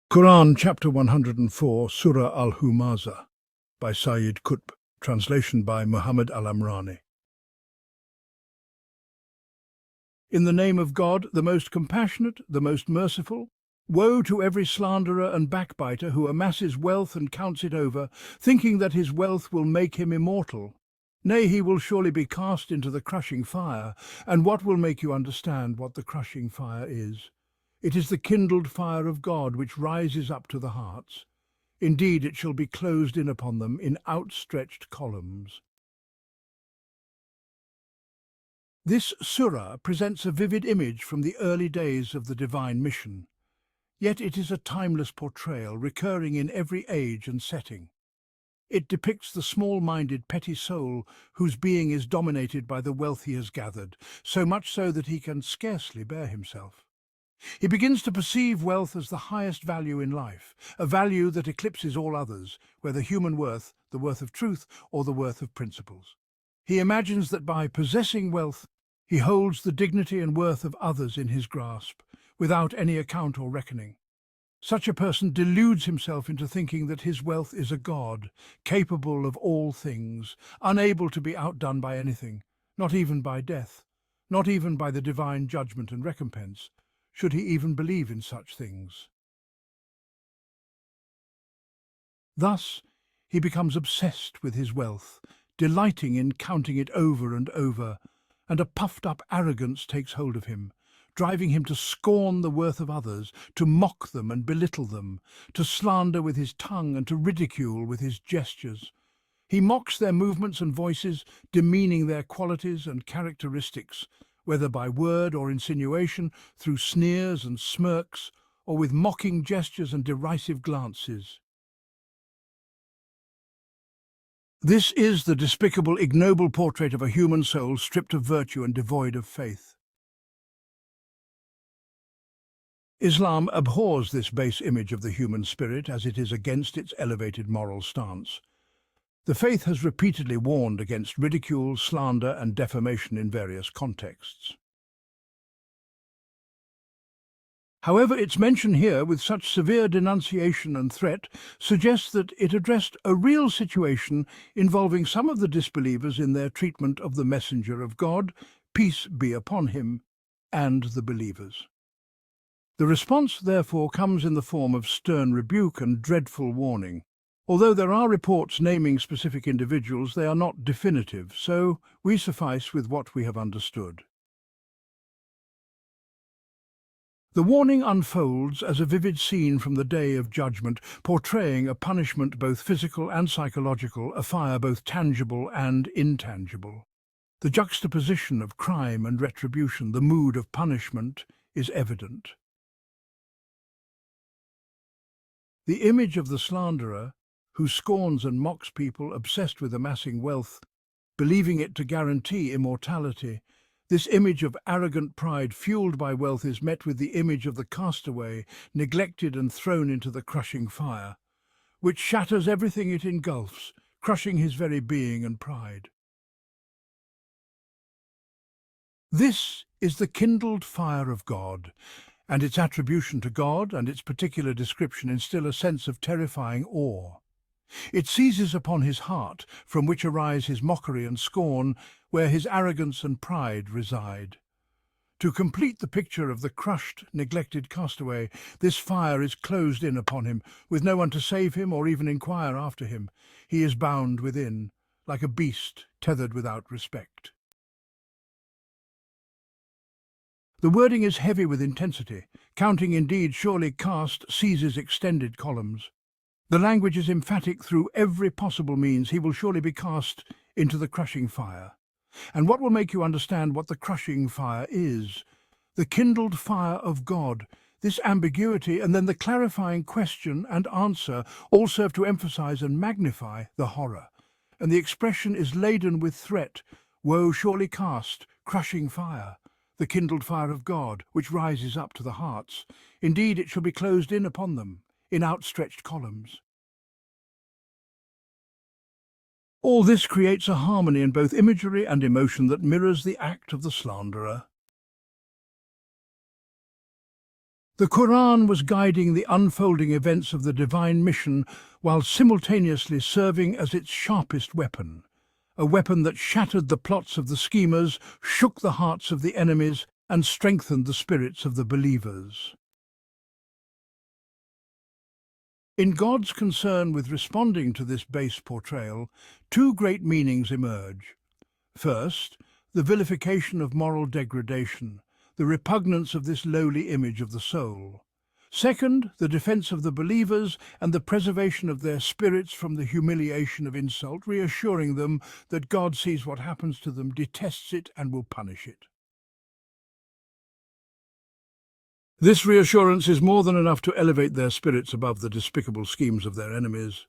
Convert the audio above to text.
Qur'an chapter 104, Surah Al-Humazah by Sayyid Qutb, translation by Muhammad Al-Amrani. In the name of God, the most compassionate, the most merciful, woe to every slanderer and backbiter who amasses wealth and counts it over, thinking that his wealth will make him immortal. Nay, he will surely be cast into the crushing fire. And what will make you understand what the crushing fire is? It is the kindled fire of God which rises up to the hearts. Indeed, it shall be closed in upon them in outstretched columns. This surah presents a vivid image from the early days of the divine mission. Yet it is a timeless portrayal, recurring in every age and setting. It depicts the small-minded, petty soul whose being is dominated by the wealth he has gathered, so much so that he can scarcely bear himself. He begins to perceive wealth as the highest value in life, a value that eclipses all others, whether human worth, the worth of truth, or the worth of principles. He imagines that by possessing wealth, he holds the dignity and worth of others in his grasp, without any account or reckoning. Such a person deludes himself into thinking that his wealth is a god, capable of all things, unable to be outdone by anything, not even by death, not even by the divine judgment and recompense, should he even believe in such things. Thus, he becomes obsessed with his wealth, delighting in counting it over and over, and a puffed-up arrogance takes hold of him, driving him to scorn the worth of others, to mock them and belittle them, to slander with his tongue and to ridicule with his gestures. He mocks their movements and voices, demeaning their qualities and characteristics, whether by word or insinuation, through sneers and smirks, or with mocking gestures and derisive glances. This is the despicable, ignoble portrait of a human soul stripped of virtue and devoid of faith. Islam abhors this base image of the human spirit, as it is against its elevated moral stance. The faith has repeatedly warned against ridicule, slander, and defamation in various contexts. However, its mention here with such severe denunciation and threat suggests that it addressed a real situation involving some of the disbelievers in their treatment of the messenger of God, peace be upon him, and the believers. The response, therefore, comes in the form of stern rebuke and dreadful warning. Although there are reports naming specific individuals, they are not definitive, so we suffice with what we have understood. The warning unfolds as a vivid scene from the day of judgment, portraying a punishment both physical and psychological, a fire both tangible and intangible. The juxtaposition of crime and retribution, the mood of punishment, is evident. The image of the slanderer, who scorns and mocks people obsessed with amassing wealth, believing it to guarantee immortality, this image of arrogant pride fueled by wealth is met with the image of the castaway, neglected and thrown into the crushing fire, which shatters everything it engulfs, crushing his very being and pride. This is the kindled fire of God, and its attribution to God and its particular description instill a sense of terrifying awe. It seizes upon his heart, from which arise his mockery and scorn, where his arrogance and pride reside. To complete the picture of the crushed, neglected castaway, this fire is closed in upon him, with no one to save him or even inquire after him. He is bound within, like a beast tethered without respect. The wording is heavy with intensity. Counting indeed surely cast seizes extended columns. The language is emphatic through every possible means. He will surely be cast into the crushing fire. And what will make you understand what the crushing fire is? The kindled fire of God. This ambiguity and then the clarifying question and answer all serve to emphasize and magnify the horror. And the expression is laden with threat. Woe surely cast, crushing fire. The kindled fire of God, which rises up to the hearts. Indeed, it shall be closed in upon them, in outstretched columns. All this creates a harmony in both imagery and emotion that mirrors the act of the slanderer. The Qur'an was guiding the unfolding events of the divine mission while simultaneously serving as its sharpest weapon, a weapon that shattered the plots of the schemers, shook the hearts of the enemies, and strengthened the spirits of the believers. In God's concern with responding to this base portrayal, two great meanings emerge. First, the vilification of moral degradation, the repugnance of this lowly image of the soul. Second, the defense of the believers and the preservation of their spirits from the humiliation of insult, reassuring them that God sees what happens to them, detests it, and will punish it. This reassurance is more than enough to elevate their spirits above the despicable schemes of their enemies.